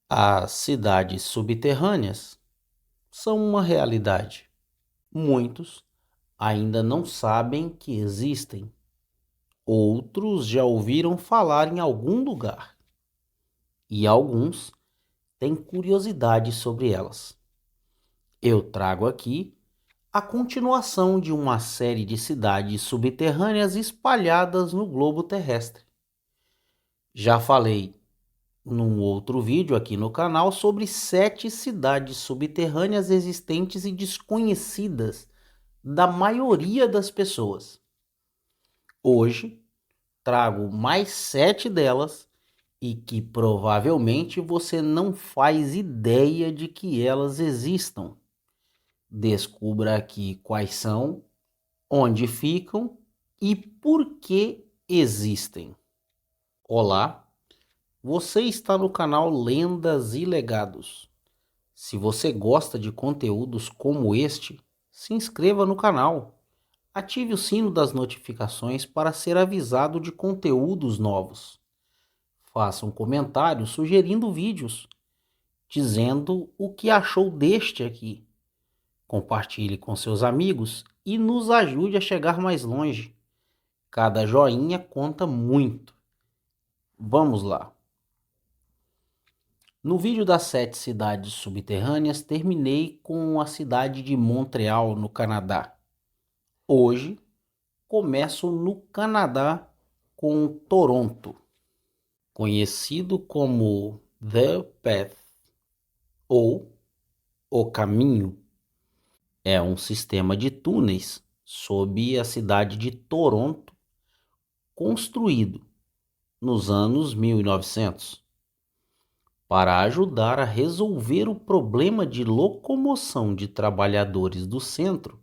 As cidades subterrâneas são uma realidade. Muitos ainda não sabem que existem. Outros já ouviram falar em algum lugar. E alguns têm curiosidade sobre elas. Eu trago aqui a continuação de uma série de cidades subterrâneas espalhadas no globo terrestre. Já falei num outro vídeo aqui no canal sobre 7 cidades subterrâneas existentes e desconhecidas da maioria das pessoas. Hoje trago mais 7 delas e que provavelmente você não faz ideia de que elas existam. Descubra aqui quais são, onde ficam e por que existem. Olá! Você está no canal Lendas e Legados. Se você gosta de conteúdos como este, se inscreva no canal. Ative o sino das notificações para ser avisado de conteúdos novos. Faça um comentário sugerindo vídeos, dizendo o que achou deste aqui. Compartilhe com seus amigos e nos ajude a chegar mais longe. Cada joinha conta muito. Vamos lá! No vídeo das 7 cidades subterrâneas, terminei com a cidade de Montreal, no Canadá. Hoje, começo no Canadá com Toronto, conhecido como The Path ou O Caminho. É um sistema de túneis sob a cidade de Toronto, construído nos anos 1900. Para ajudar a resolver o problema de locomoção de trabalhadores do centro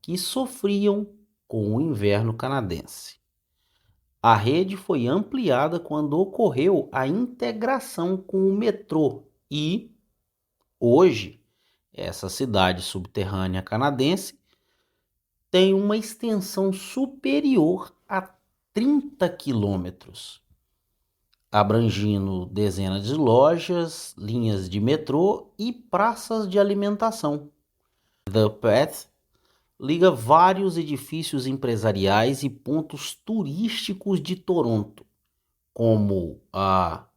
que sofriam com o inverno canadense. A rede foi ampliada quando ocorreu a integração com o metrô e, hoje, essa cidade subterrânea canadense tem uma extensão superior a 30 quilômetros, abrangindo dezenas de lojas, linhas de metrô e praças de alimentação. The Path liga vários edifícios empresariais e pontos turísticos de Toronto, como a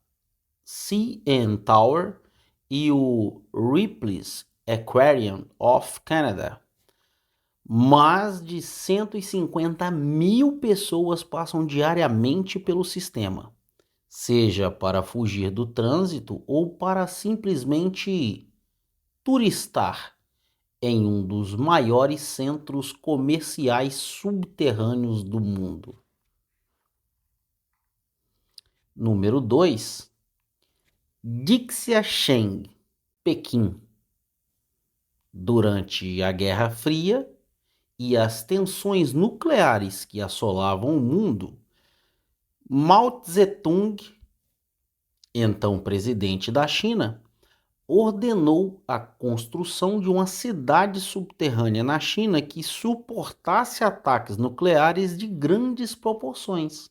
CN Tower e o Ripley's Aquarium of Canada. Mais de 150 mil pessoas passam diariamente pelo sistema, seja para fugir do trânsito ou para simplesmente turistar em um dos maiores centros comerciais subterrâneos do mundo. Número 2. Dixiasheng, Pequim. Durante a Guerra Fria e as tensões nucleares que assolavam o mundo, Mao Tse-tung, então presidente da China, ordenou a construção de uma cidade subterrânea na China que suportasse ataques nucleares de grandes proporções.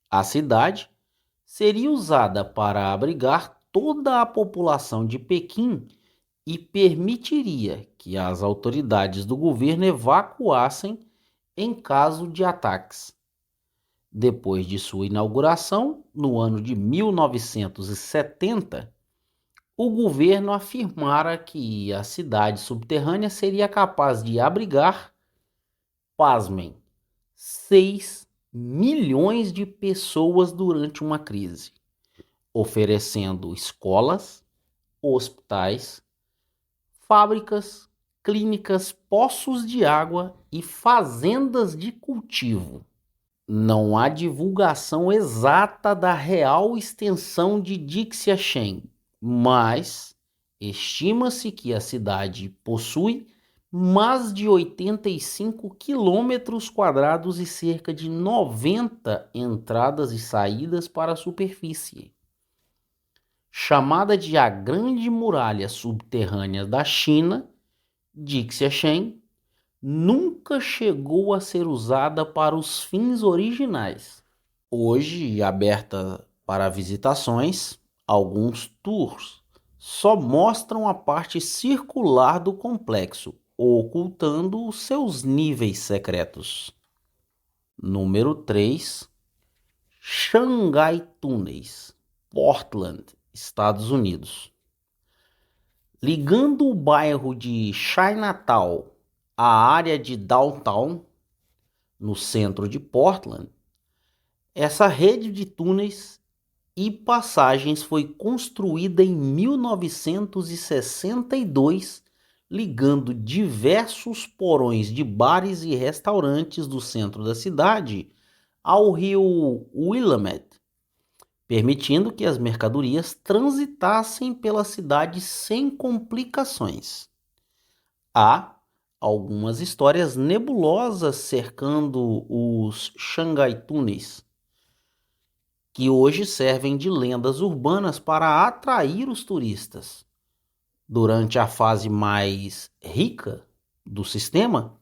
A cidade seria usada para abrigar toda a população de Pequim e permitiria que as autoridades do governo evacuassem em caso de ataques. Depois de sua inauguração, no ano de 1970, o governo afirmara que a cidade subterrânea seria capaz de abrigar, pasmem, 6 milhões de pessoas durante uma crise, oferecendo escolas, hospitais, fábricas, clínicas, poços de água e fazendas de cultivo. Não há divulgação exata da real extensão de Dixiasheng, mas estima-se que a cidade possui mais de 85 quilômetros quadrados e cerca de 90 entradas e saídas para a superfície. Chamada de a Grande Muralha Subterrânea da China, Dixiasheng nunca chegou a ser usada para os fins originais. Hoje aberta para visitações, Alguns tours só mostram a parte circular do complexo, ocultando seus níveis secretos. Número 3. Shanghai Túneis, Portland, Estados Unidos. Ligando o bairro de Chinatown à área de Downtown, no centro de Portland, essa rede de túneis e passagens foi construída em 1962, ligando diversos porões de bares e restaurantes do centro da cidade ao rio Willamette, permitindo que as mercadorias transitassem pela cidade sem complicações. Há algumas histórias nebulosas cercando os Shanghai Túneis, que hoje servem de lendas urbanas para atrair os turistas. Durante a fase mais rica do sistema,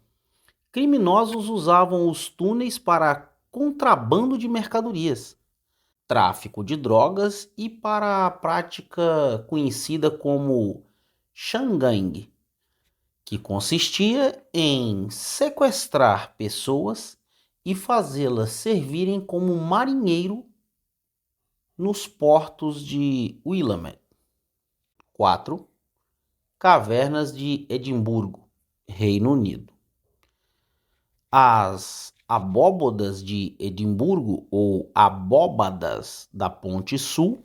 criminosos usavam os túneis para contrabando de mercadorias, tráfico de drogas e para a prática conhecida como Shangang, que consistia em sequestrar pessoas e fazê-las servirem como marinheiro nos portos de Willamette. 4. Cavernas de Edimburgo, Reino Unido. As abóbodas de Edimburgo, ou abóbadas da Ponte Sul,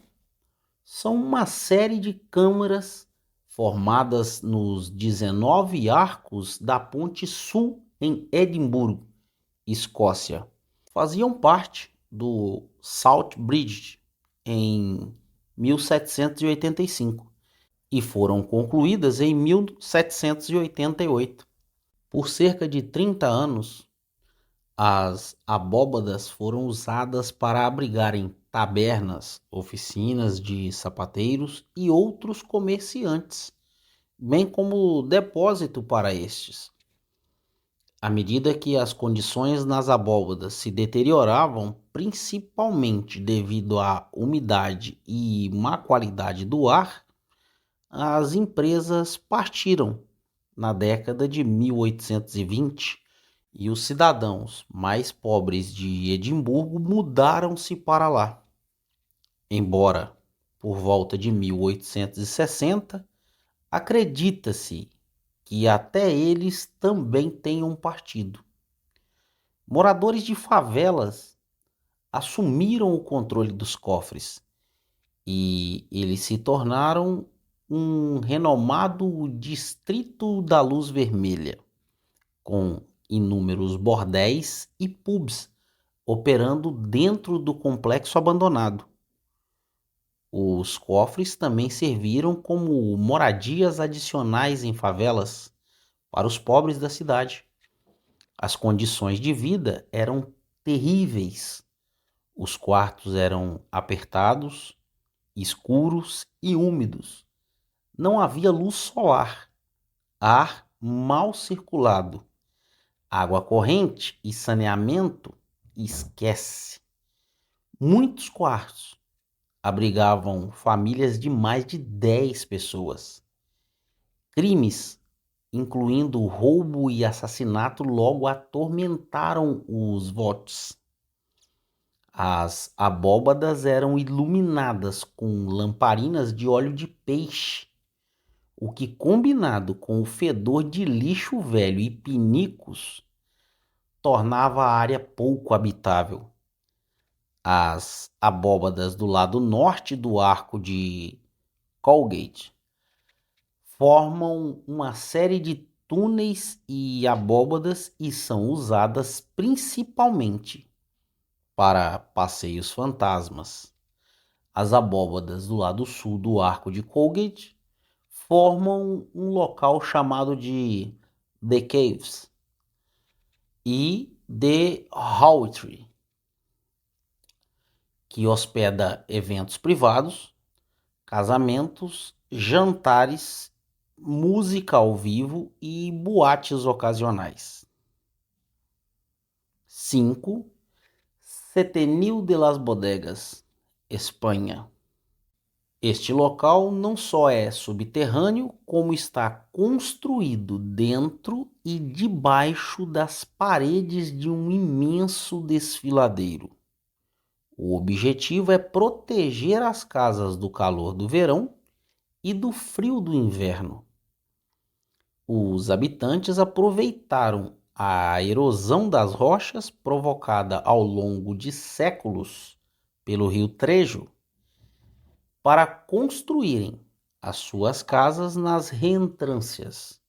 são uma série de câmaras formadas nos 19 arcos da Ponte Sul em Edimburgo, Escócia. Faziam parte do South Bridge em 1785 e foram concluídas em 1788. Por cerca de 30 anos, as abóbadas foram usadas para abrigarem tabernas, oficinas de sapateiros e outros comerciantes, bem como depósito para estes. À medida que as condições nas abóbadas se deterioravam, principalmente devido à umidade e má qualidade do ar, as empresas partiram na década de 1820 e os cidadãos mais pobres de Edimburgo mudaram-se para lá. Embora, por volta de 1860, acredita-se que até eles também tenham partido. Moradores de favelas assumiram o controle dos cofres e eles se tornaram um renomado Distrito da Luz Vermelha, com inúmeros bordéis e pubs operando dentro do complexo abandonado. Os cofres também serviram como moradias adicionais em favelas para os pobres da cidade. As condições de vida eram terríveis. Os quartos eram apertados, escuros e úmidos. Não havia luz solar, ar mal circulado, água corrente e saneamento, esquece. Muitos quartos abrigavam famílias de mais de 10 pessoas. Crimes, incluindo roubo e assassinato, logo atormentaram os votos. As abóbadas eram iluminadas com lamparinas de óleo de peixe, o que, combinado com o fedor de lixo velho e pinicos, tornava a área pouco habitável. As abóbadas do lado norte do arco de Colgate formam uma série de túneis e abóbadas e são usadas principalmente para passeios fantasmas. As abóbadas do lado sul do arco de Colgate formam um local chamado de The Caves e The Howitry, que hospeda eventos privados, casamentos, jantares, música ao vivo e boates ocasionais. 5. Setenil de las Bodegas, Espanha. Este local não só é subterrâneo, como está construído dentro e debaixo das paredes de um imenso desfiladeiro. O objetivo é proteger as casas do calor do verão e do frio do inverno. Os habitantes aproveitaram a erosão das rochas provocada ao longo de séculos pelo rio Trejo para construírem as suas casas nas reentrâncias.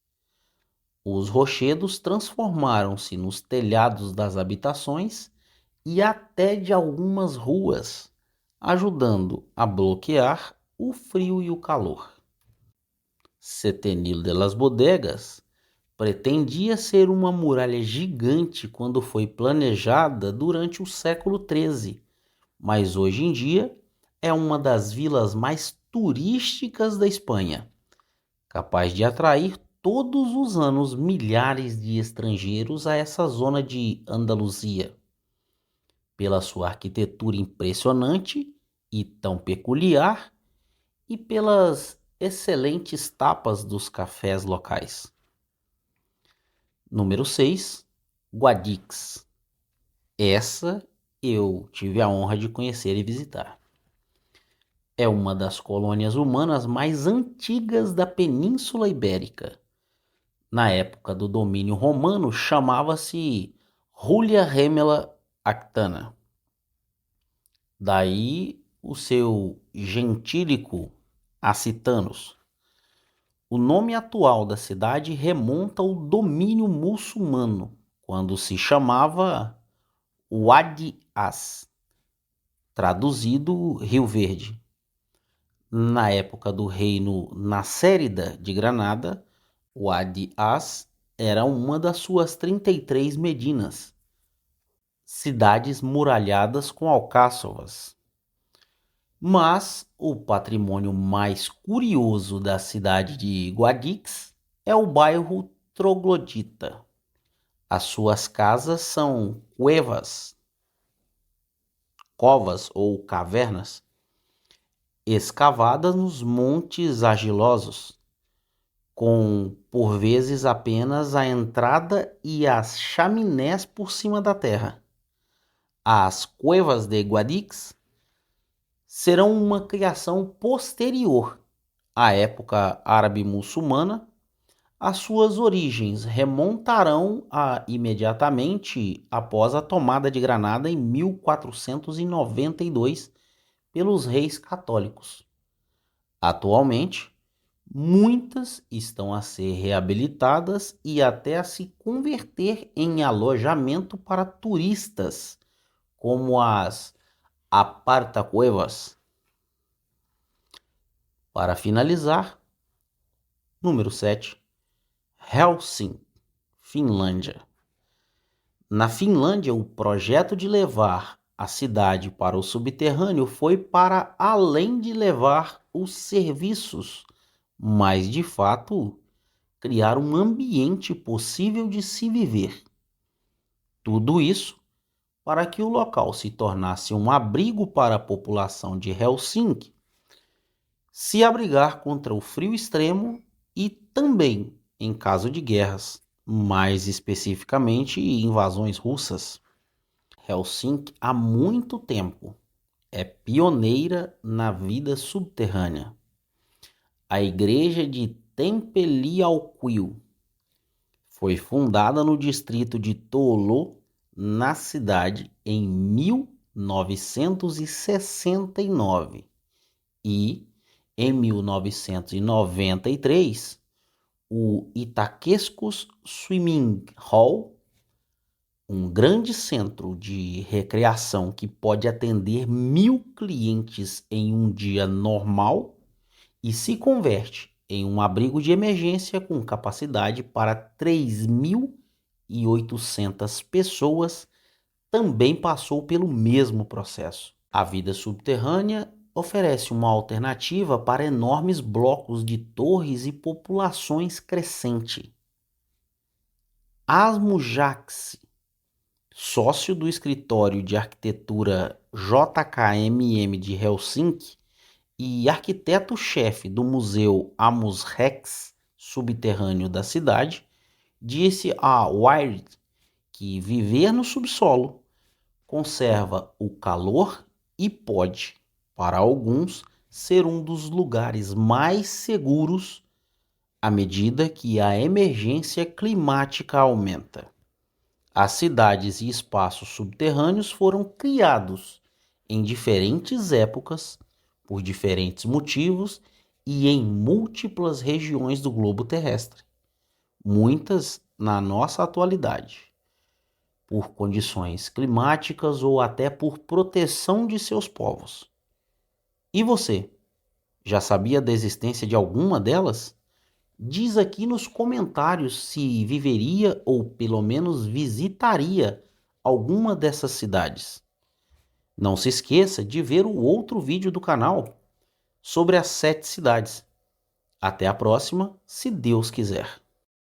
Os rochedos transformaram-se nos telhados das habitações e até de algumas ruas, ajudando a bloquear o frio e o calor. Setenil de las Bodegas pretendia ser uma muralha gigante quando foi planejada durante o século XIII, mas hoje em dia é uma das vilas mais turísticas da Espanha, capaz de atrair todos os anos milhares de estrangeiros a essa zona de Andaluzia, pela sua arquitetura impressionante e tão peculiar e pelas excelentes tapas dos cafés locais. Número 6, Guadix. Essa eu tive a honra de conhecer e visitar. É uma das colônias humanas mais antigas da Península Ibérica. Na época do domínio romano, chamava-se Julia Gemela Actana. Daí o seu gentílico Acitanos. O nome atual da cidade remonta ao domínio muçulmano, quando se chamava Wadi As, traduzido Rio Verde. Na época do reino Nasserida de Granada, Wadi As era uma das suas 33 medinas, cidades muralhadas com alcáçovas. Mas o patrimônio mais curioso da cidade de Guadix é o bairro troglodita. As suas casas são covas ou cavernas, escavadas nos montes argilosos, com por vezes apenas a entrada e as chaminés por cima da terra. As cuevas de Guadix serão uma criação posterior à época árabe-muçulmana. As suas origens remontarão a imediatamente após a tomada de Granada em 1492 pelos reis católicos. Atualmente, muitas estão a ser reabilitadas e até a se converter em alojamento para turistas, como as Apartacuevas. Para finalizar, número 7, Helsinki, Finlândia. Na Finlândia, o projeto de levar a cidade para o subterrâneo foi para além de levar os serviços, mas de fato criar um ambiente possível de se viver. Tudo isso para que o local se tornasse um abrigo para a população de Helsinki se abrigar contra o frio extremo e também em caso de guerras, mais especificamente invasões russas. Helsinki há muito tempo é pioneira na vida subterrânea. A igreja de Tempeliauquil foi fundada no distrito de Toolo, na cidade, em 1969 e, em 1993, o Itaquescos Swimming Hall, um grande centro de recreação que pode atender 1.000 clientes em um dia normal e se converte em um abrigo de emergência com capacidade para 3.800 pessoas, também passou pelo mesmo processo. A vida subterrânea oferece uma alternativa para enormes blocos de torres e populações crescente. Asmo Jaxi, sócio do escritório de arquitetura JKMM de Helsinki e arquiteto-chefe do Museu Amos Rex subterrâneo da cidade, disse a Wired que viver no subsolo conserva o calor e pode, para alguns, ser um dos lugares mais seguros à medida que a emergência climática aumenta. As cidades e espaços subterrâneos foram criados em diferentes épocas, por diferentes motivos e em múltiplas regiões do globo terrestre, muitas na nossa atualidade, por condições climáticas ou até por proteção de seus povos. E você, já sabia da existência de alguma delas? Diz aqui nos comentários se viveria ou pelo menos visitaria alguma dessas cidades. Não se esqueça de ver o outro vídeo do canal sobre as 7 cidades. Até a próxima, se Deus quiser.